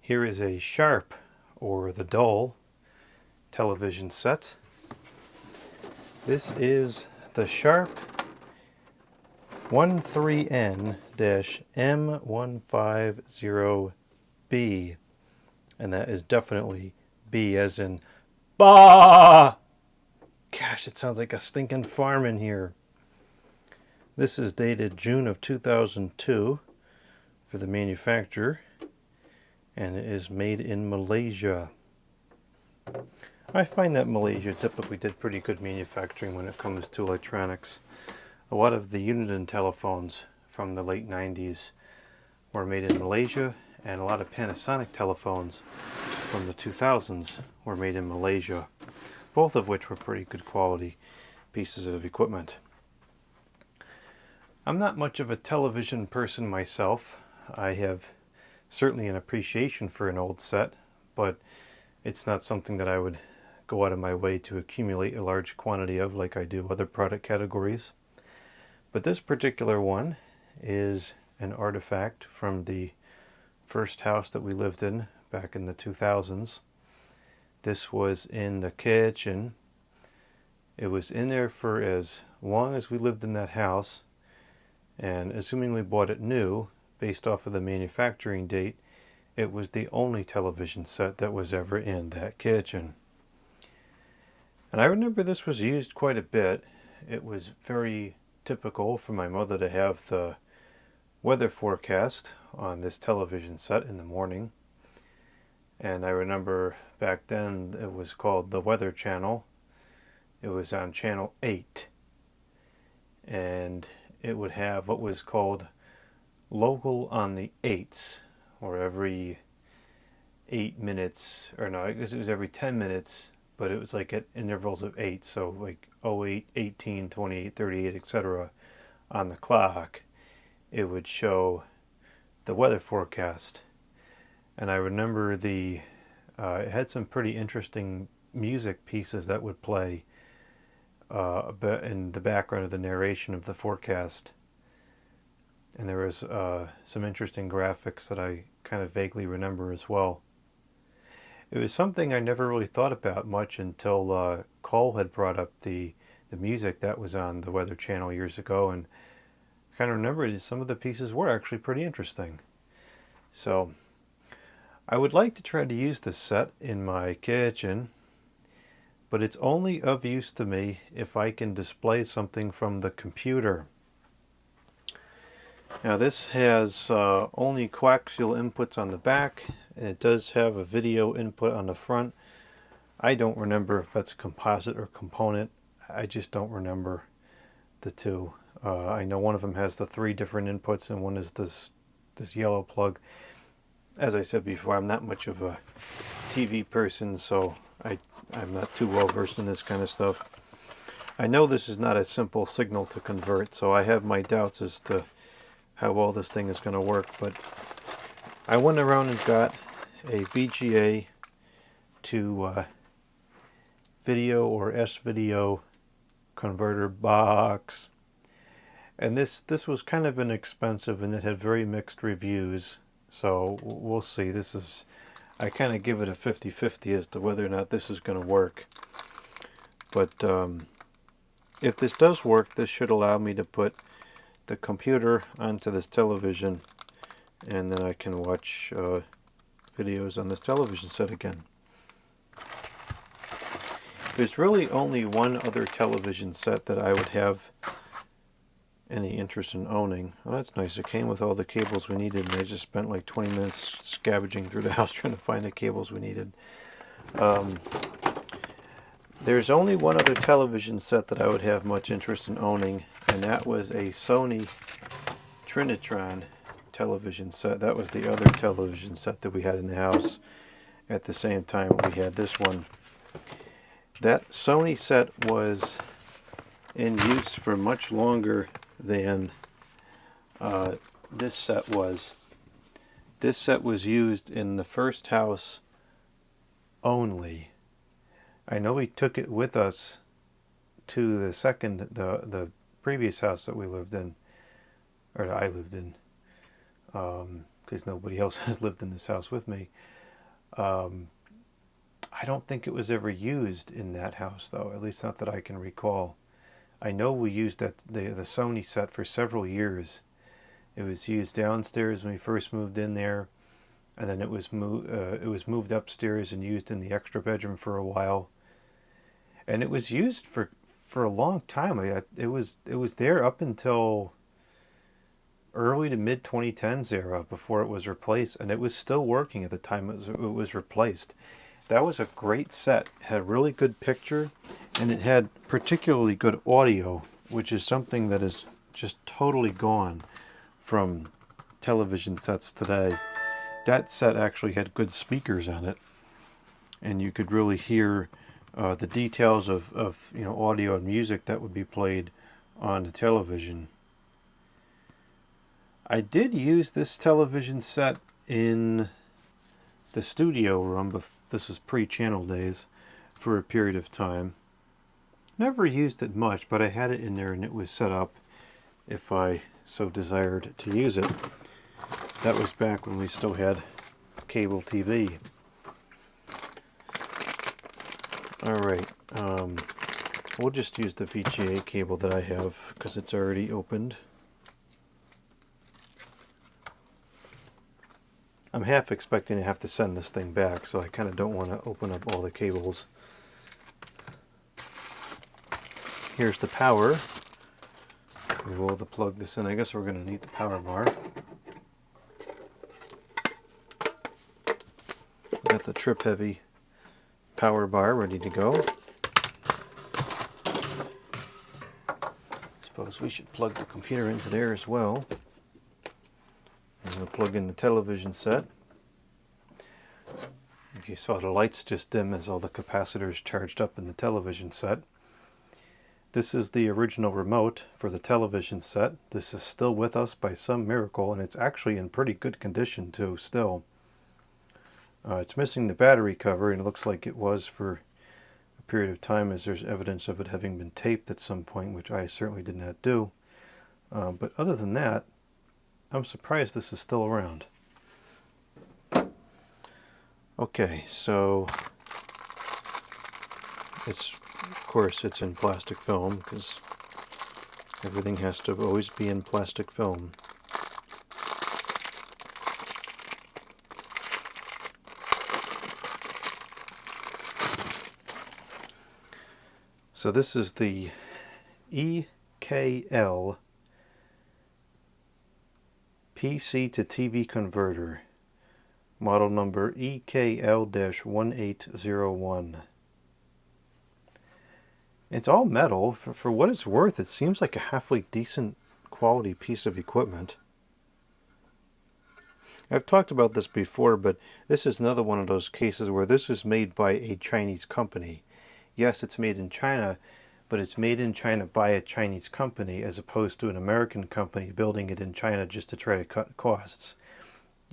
Here is a Sharp, or the Dull, television set. This is the Sharp 13N-M150B, and that is definitely B as in BAH! Gosh, it sounds like a stinking farm in here. This is dated June of 2002 for the manufacturer, and it is made in Malaysia. I find that Malaysia typically did pretty good manufacturing when it comes to electronics. A lot of the Uniden telephones from the late 90s were made in Malaysia, and a lot of Panasonic telephones from the 2000s were made in Malaysia, both of which were pretty good quality pieces of equipment. I'm not much of a television person myself. I have certainly an appreciation for an old set, but it's not something that I would go out of my way to accumulate a large quantity of like I do other product categories. But this particular one is an artifact from the first house that we lived in back in the 2000s. This was in the kitchen. It was in there for as long as we lived in that house, and assuming we bought it new, based off of the manufacturing date, it was the only television set that was ever in that kitchen. And I remember this was used quite a bit. It was very typical for my mother to have the weather forecast on this television set in the morning. And I remember back then it was called the Weather Channel. It was on channel 8. And it would have what was called local on the 8s, or every 8 minutes, or no, I guess it was every 10 minutes, but it was like at intervals of 8, so like 08, 18, 28, 38, etc. on the clock, it would show the weather forecast. And I remember it had some pretty interesting music pieces that would play in the background of the narration of the forecast. And there was some interesting graphics that I kind of vaguely remember as well. It was something I never really thought about much until Cole had brought up the music that was on the Weather Channel years ago, and I kind of remembered some of the pieces were actually pretty interesting. So I would like to try to use this set in my kitchen, but it's only of use to me if I can display something from the computer. Now this has only coaxial inputs on the back, and it does have a video input on the front. I don't remember if that's composite or component. I just don't remember the two. I know one of them has the 3 different inputs, and one is this yellow plug. As I said before, I'm not much of a TV person, so I'm not too well versed in this kind of stuff. I know this is not a simple signal to convert, so I have my doubts as to how well this thing is going to work, but I went around and got a VGA to video or S-video converter box, and this was kind of inexpensive, and it had very mixed reviews, so we'll see. I kind of give it a 50-50 as to whether or not this is going to work, but if this does work, this should allow me to put the computer onto this television, and then I can watch videos on this television set again. There's really only one other television set that I would have any interest in owning. Oh, that's nice. It came with all the cables we needed, and I just spent like 20 minutes scavenging through the house trying to find the cables we needed. There's only one other television set that I would have much interest in owning, and that was a Sony Trinitron television set. That was the other television set that we had in the house at the same time we had this one. That Sony set was in use for much longer than this set was. This set was used in the first house only. I know we took it with us to the previous house that we lived in, or I lived in. because nobody else has lived in this house with me. I don't think it was ever used in that house, though, at least not that I can recall. I know we used the Sony set for several years. It was used downstairs when we first moved in there, and then it was moved upstairs and used in the extra bedroom for a while. And it was used for a long time. It was there up until early to mid 2010s era before it was replaced, and it was still working at the time it was replaced. That was a great set. It had really good picture, and it had particularly good audio, which is something that is just totally gone from television sets today. That set actually had good speakers on it, and you could really hear the details of audio and music that would be played on the television. I did use this television set in the studio room, but this was pre-channel days, for a period of time. Never used it much, but I had it in there and it was set up if I so desired to use it. That was back when we still had cable TV. Alright, we'll just use the VGA cable that I have because it's already opened. I'm half expecting to have to send this thing back, so I kind of don't want to open up all the cables. Here's the power. We will plug this in. I guess we're going to need the power bar. Got the trip heavy power bar ready to go. Suppose we should plug the computer into there as well. And we'll plug in the television set. If you saw, the lights just dim as all the capacitors charged up in the television set. This is the original remote for the television set. This is still with us by some miracle, and it's actually in pretty good condition too still. It's missing the battery cover, and it looks like it was for a period of time, as there's evidence of it having been taped at some point, which I certainly did not do. But other than that, I'm surprised this is still around. Okay, so of course it's in plastic film, because everything has to always be in plastic film. So this is the eKL PC to TV converter, model number eKL-1801. It's all metal. For what it's worth, it seems like a halfway decent quality piece of equipment. I've talked about this before, but this is another one of those cases where this is made by a Chinese company. Yes, it's made in China, but it's made in China by a Chinese company as opposed to an American company building it in China just to try to cut costs.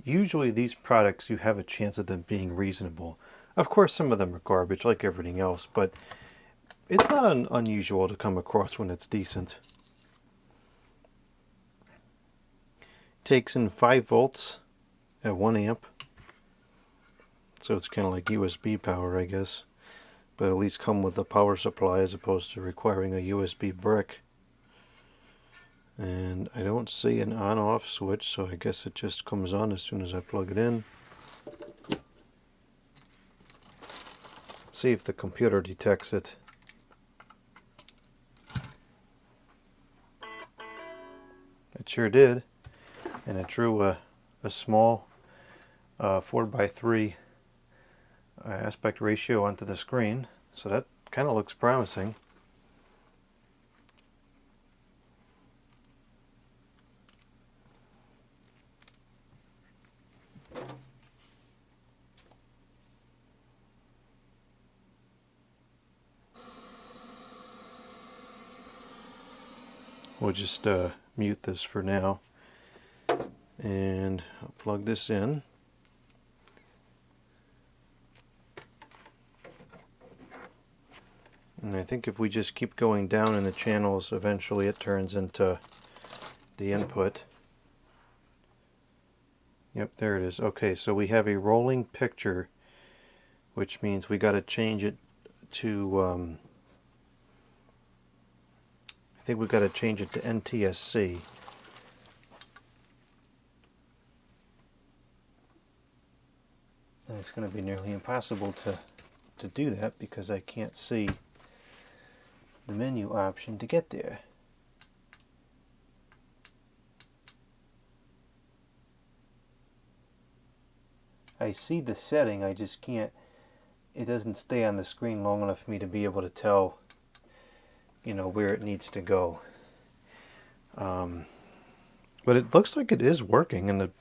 Usually these products, you have a chance of them being reasonable. Of course, some of them are garbage like everything else, but it's not unusual to come across when it's decent. Takes in 5 volts at 1 amp. So it's kind of like USB power, I guess. But at least come with a power supply as opposed to requiring a USB brick. And I don't see an on-off switch, so I guess it just comes on as soon as I plug it in. Let's see if the computer detects it. It sure did. And it drew a small 4:3 aspect ratio onto the screen, so that kind of looks promising. We'll just mute this for now, and I'll plug this in. And I think if we just keep going down in the channels, eventually it turns into the input. Yep, there it is. Okay, so we have a rolling picture, which means we got to change it to, I think we got to change it to NTSC. And it's going to be nearly impossible to do that because I can't see the menu option to get there. I see the setting, I just can't, it doesn't stay on the screen long enough for me to be able to tell, you know, where it needs to go. But it looks like it is working, and it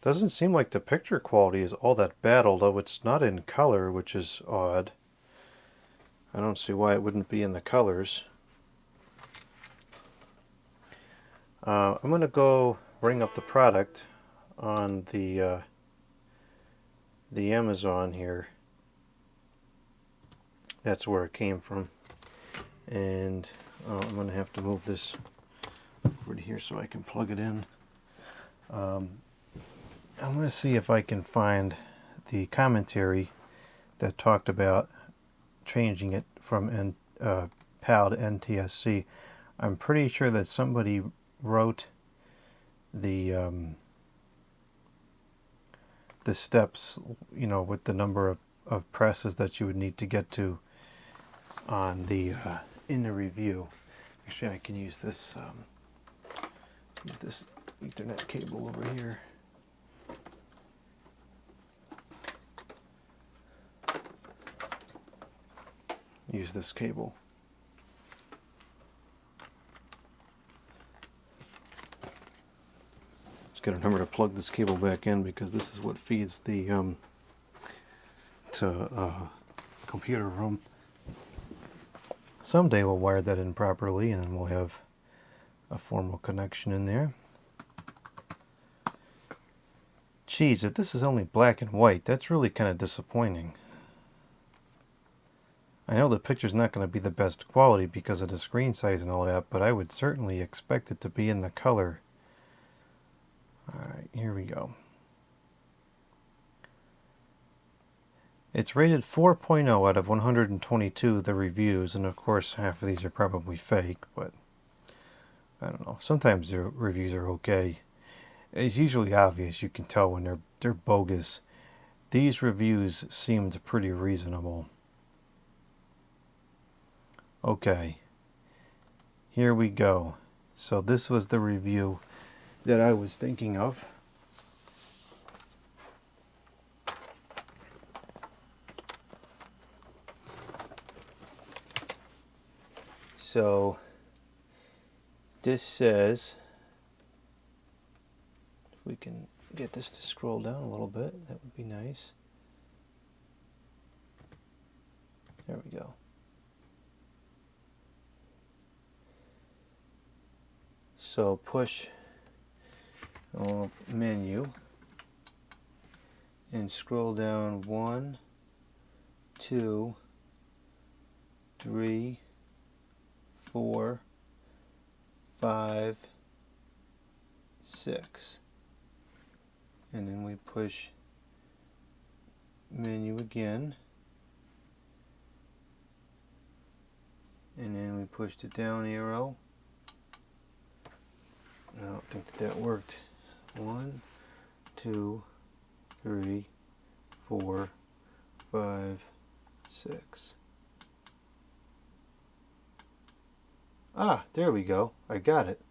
doesn't seem like the picture quality is all that bad, although it's not in color, which is odd. I don't see why it wouldn't be in the colors. I'm going to go bring up the product on the Amazon here. That's where it came from. And I'm going to have to move this over to here so I can plug it in. I'm going to see if I can find the commentary that talked about changing it from PAL to NTSC. I'm pretty sure that somebody wrote the steps, you know, with the number of presses that you would need to get to on the in the review. Actually, I can use this Ethernet cable over here. Use this cable. Just gotta remember to plug this cable back in because this is what feeds the computer room. Someday we'll wire that in properly and then we'll have a formal connection in there. Geez, if this is only black and white, that's really kind of disappointing. I know the picture's not going to be the best quality because of the screen size and all that, but I would certainly expect it to be in the color. Alright, here we go. It's rated 4.0 out of 122, the reviews, and of course half of these are probably fake, but I don't know. Sometimes the reviews are okay. It's usually obvious, you can tell when they're bogus. These reviews seemed pretty reasonable. Okay, here we go. So this was the review that I was thinking of. So this says, if we can get this to scroll down a little bit, that would be nice. There we go. So push menu and scroll down 1, 2, 3, 4, 5, 6. And then we push menu again. And then we push the down arrow. I don't think that worked. 1, 2, 3, 4, 5, 6. Ah, there we go. I got it.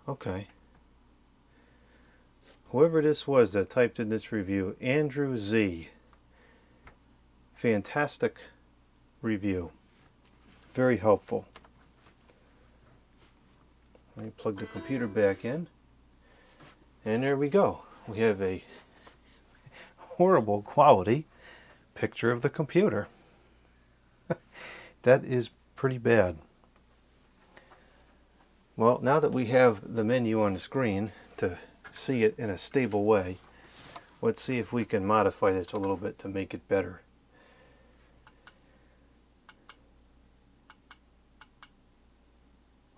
Okay. Whoever this was that typed in this review, Andrew Z. Fantastic review. Very helpful. Let me plug the computer back in. And there we go. We have a horrible quality picture of the computer. That is pretty bad. Well, now that we have the menu on the screen to see it in a stable way, let's see if we can modify this a little bit to make it better.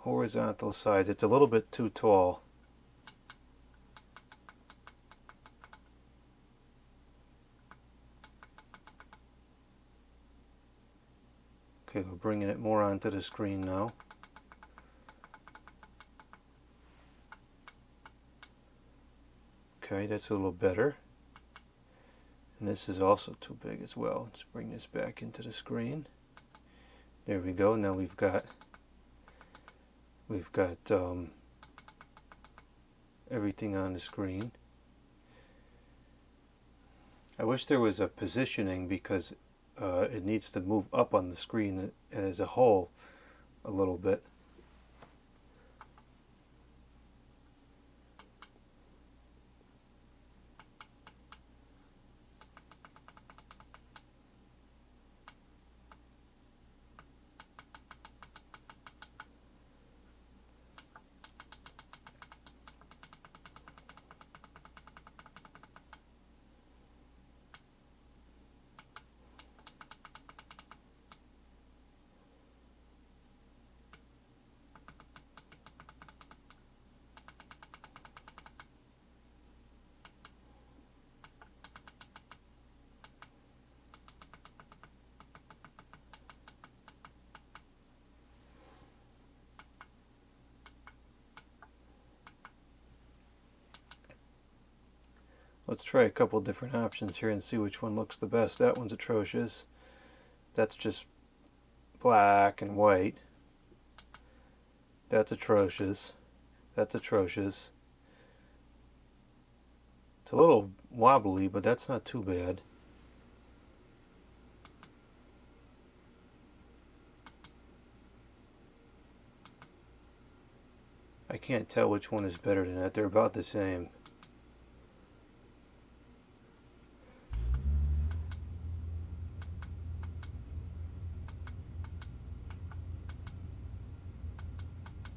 Horizontal size, it's a little bit too tall. Okay, we're bringing it more onto the screen now. Okay, that's a little better. And this is also too big as well. Let's bring this back into the screen. There we go. Now we've got everything on the screen. I wish there was a positioning because it needs to move up on the screen as a whole a little bit. Let's try a couple different options here and see which one looks the best. That one's atrocious. That's just black and white. That's atrocious. That's atrocious. It's a little wobbly, but that's not too bad. I can't tell which one is better than that. They're about the same.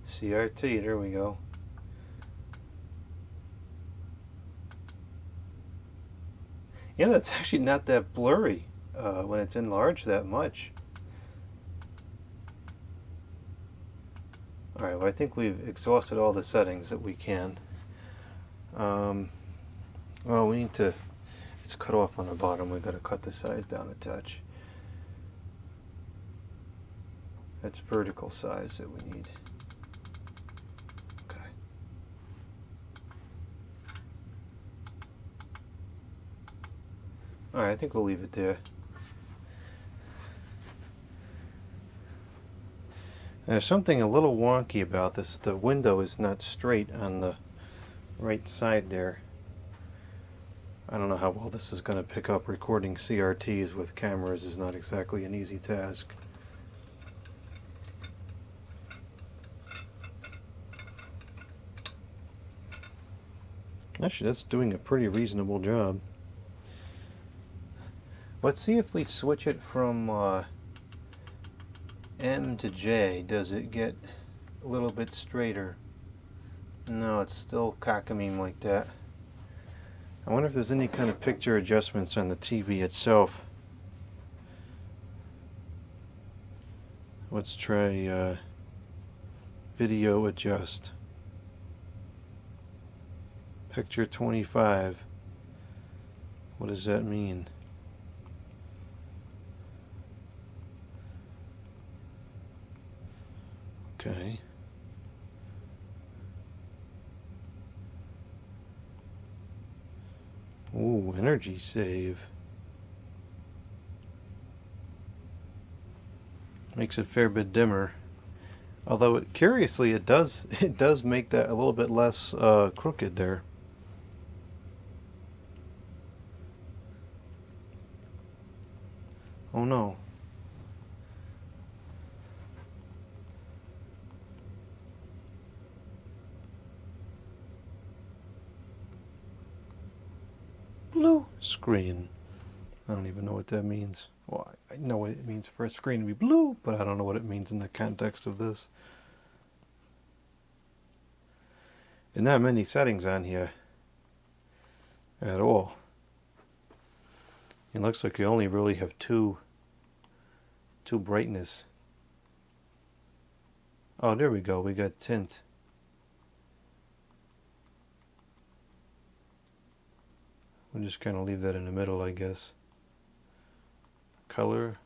CRT, there we go. Yeah, that's actually not that blurry when it's enlarged that much. Alright, well I think we've exhausted all the settings that we can. Well, we need to, it's cut off on the bottom, we've got to cut the size down a touch. That's vertical size that we need. Alright, I think we'll leave it there. There's something a little wonky about this. The window is not straight on the right side there. I don't know how well this is going to pick up. Recording CRTs with cameras is not exactly an easy task. Actually, that's doing a pretty reasonable job. Let's see if we switch it from M to J. Does it get a little bit straighter? No, it's still cockamamie like that. I wonder if there's any kind of picture adjustments on the TV itself. Let's try video adjust. Picture 25. What does that mean? Okay. Ooh, energy save. Makes it a fair bit dimmer. Although curiously it does make that a little bit less crooked there. Oh no. Blue screen. I don't even know what that means. Well, I know what it means for a screen to be blue, but I don't know what it means in the context of this. And not many settings on here at all. It looks like you only really have two brightness. Oh, there we go. We got tint. We'll just kind of leave that in the middle, I guess. Color.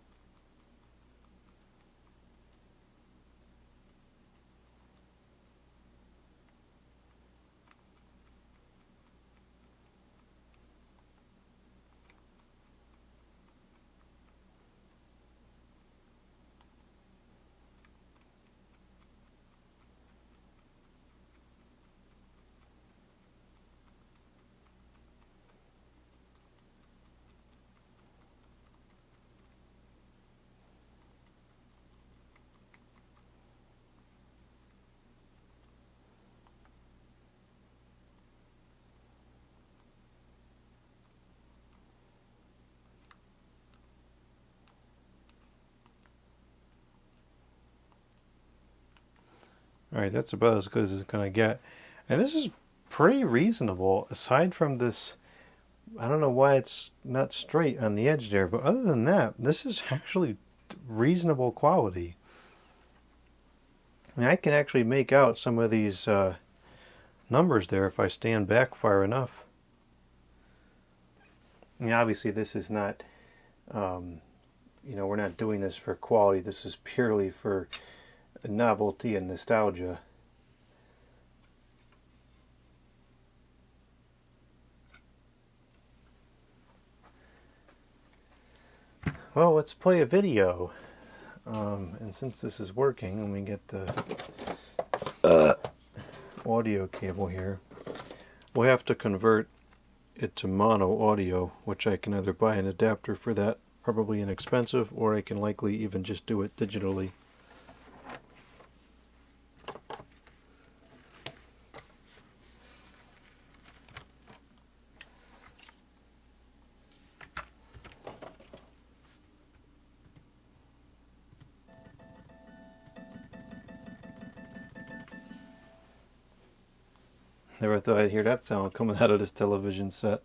Alright, that's about as good as it's going to get. And this is pretty reasonable, aside from this. I don't know why it's not straight on the edge there, but other than that, this is actually reasonable quality. I mean, I can actually make out some of these numbers there if I stand back far enough. I mean, obviously this is not, you know, we're not doing this for quality. This is purely for novelty and nostalgia. Well, let's play a video. And since this is working, let me get the audio cable here. We'll have to convert it to mono audio, which I can either buy an adapter for that, probably inexpensive, or I can likely even just do it digitally. Never thought I'd hear that sound coming out of this television set.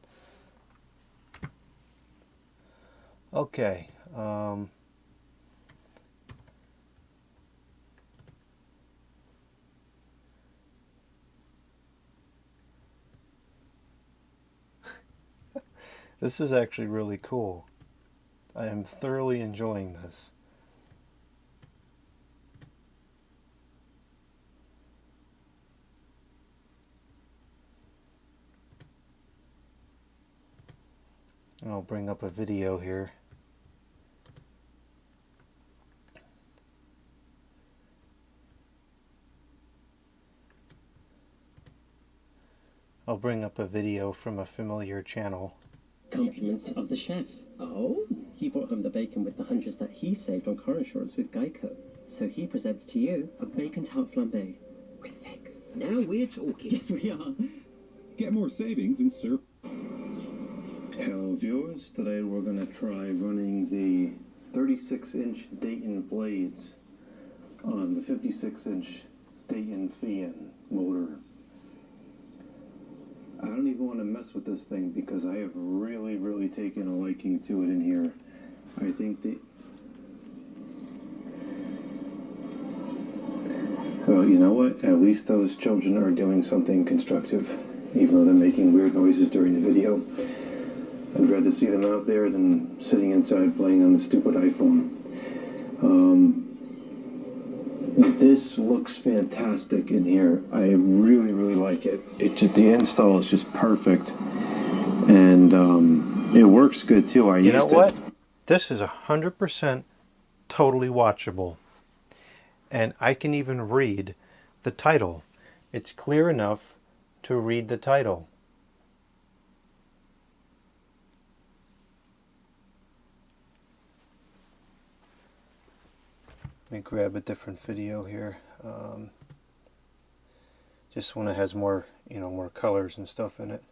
Okay. This is actually really cool. I am thoroughly enjoying this. I'll bring up a video here. I'll bring up a video from a familiar channel. Compliments of the chef. Oh? He brought home the bacon with the hundreds that he saved on car insurance with Geico. So he presents to you a bacon tart flambe with thick. Now we're talking. Yes, we are. Get more savings and serve. Hello viewers, today we're going to try running the 36-inch Dayton blades on the 56-inch Dayton Fian motor. I don't even want to mess with this thing because I have really taken a liking to it in here. I think well, you know what? At least those children are doing something constructive, even though they're making weird noises during the video. I'd rather see them out there than sitting inside playing on the stupid iPhone. This looks fantastic in here. I really like it. The install is just perfect, and it works good too. You know what? This is 100% totally watchable, and I can even read the title. It's clear enough to read the title. Let me grab a different video here. Just one that has more, more colors and stuff in it.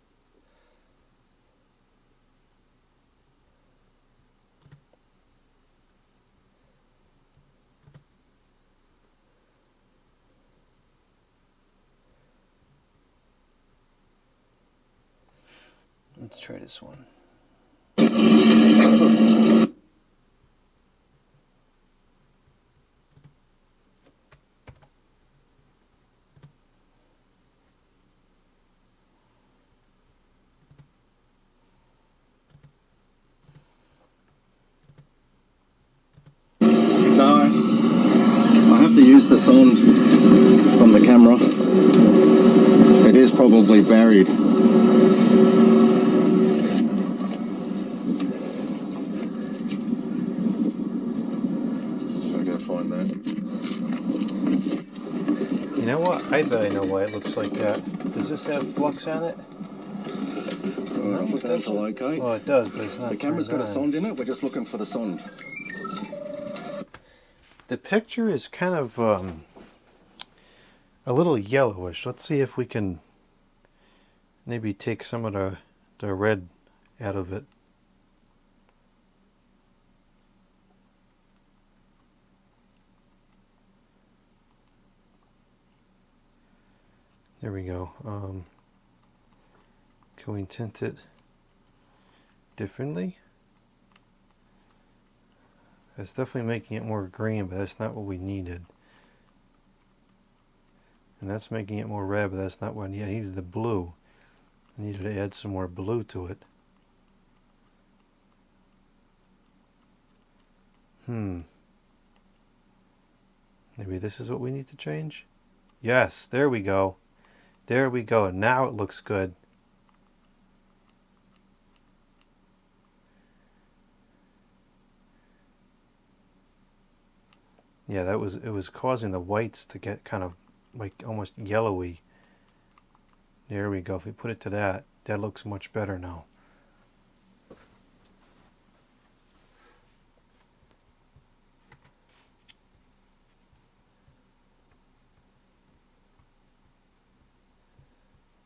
Let's try this one. To use the sound from the camera. It is probably buried. I gotta find that. You know what? I bet I know why it looks like that. Does this have flux on it? No, it doesn't. Okay. Oh, it does, but it's not. The camera's got a sound in it. We're just looking for the sound. The picture is kind of a little yellowish. Let's see if we can maybe take some of the red out of it. There we go. Can we tint it differently? It's definitely making it more green, but that's not what we needed. And that's making it more red, but that's not what I needed. I needed the blue. I needed to add some more blue to it. Maybe this is what we need to change? Yes, there we go. There we go. And now it looks good. Yeah, it was causing the whites to get kind of like almost yellowy. There we go. If we put it to that, that looks much better now.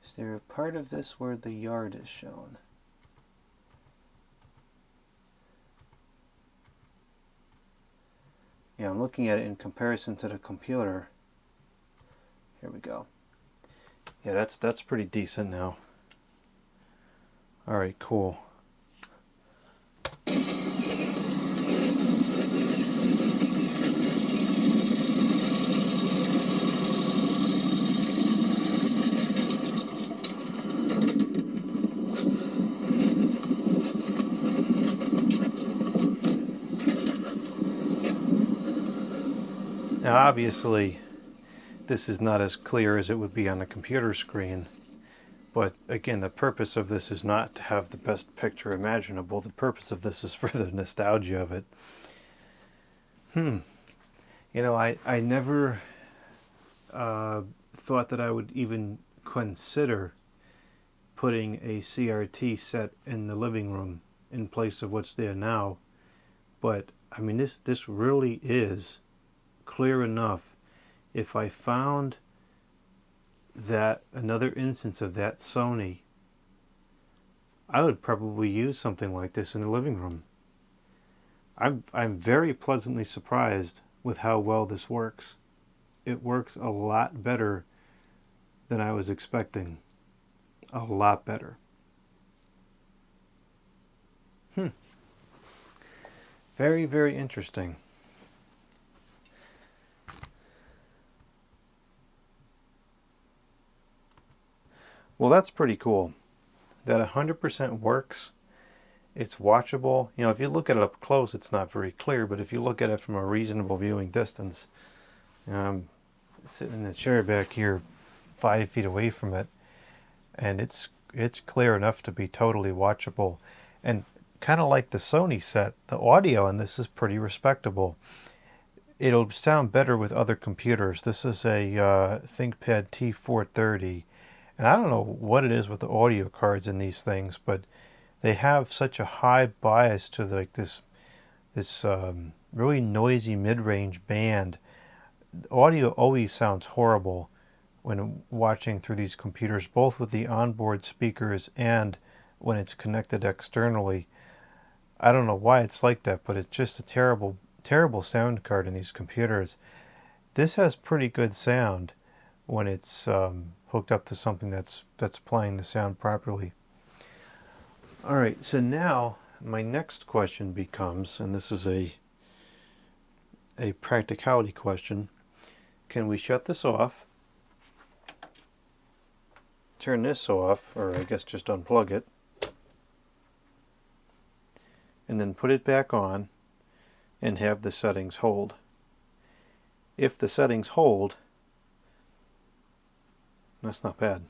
Is there a part of this where the yard is shown? Yeah, I'm looking at it in comparison to the computer. Here we go. Yeah, that's pretty decent now. All right, cool. Now, obviously, this is not as clear as it would be on a computer screen, but again, the purpose of this is not to have the best picture imaginable. The purpose of this is for the nostalgia of it. You know, I never thought that I would even consider putting a CRT set in the living room in place of what's there now, but I mean, this really is clear enough. If I found that another instance of that Sony, I would probably use something like this in the living room. I'm very pleasantly surprised with how well this works. It works a lot better than I was expecting. A lot better. Very, very interesting. Well, that's pretty cool. That 100% works. It's watchable. You know, if you look at it up close, it's not very clear, but if you look at it from a reasonable viewing distance, sitting in the chair back here 5 feet away from it, and it's clear enough to be totally watchable. And kind of like the Sony set, the audio on this is pretty respectable. It'll sound better with other computers. This is a ThinkPad T430, and I don't know what it is with the audio cards in these things, but they have such a high bias to like this really noisy mid-range band. The audio always sounds horrible when watching through these computers, both with the onboard speakers and when it's connected externally. I don't know why it's like that, but it's just a terrible, terrible sound card in these computers. This has pretty good sound when it's hooked up to something that's playing the sound properly. All right, so now my next question becomes, and this is a practicality question, can we shut this off, turn this off, or I guess just unplug it, and then put it back on and have the settings hold? If the settings hold, that's not bad.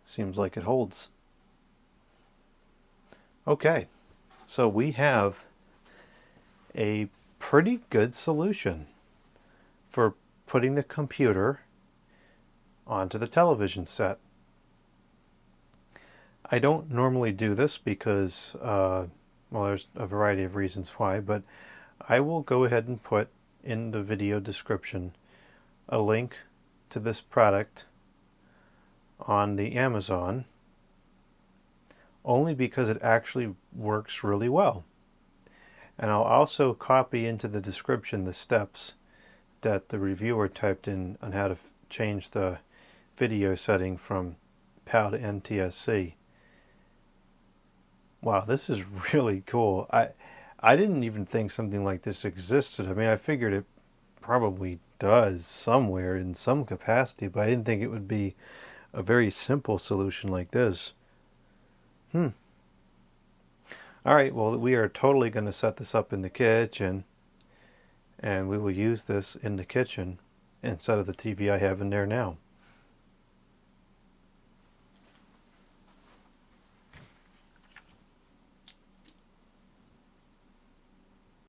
Seems like it holds. Okay, so we have a pretty good solution for putting the computer onto the television set. I don't normally do this because, well, there's a variety of reasons why, but I will go ahead and put in the video description a link to this product on the Amazon. only because it actually works really well. And I'll also copy into the description the steps that the reviewer typed in on how to change the video setting from PAL to NTSC. Wow, this is really cool. I didn't even think something like this existed. I mean, I figured it probably does somewhere in some capacity, but I didn't think it would be a very simple solution like this. All right, well, we are totally going to set this up in the kitchen, and we will use this in the kitchen instead of the TV I have in there now.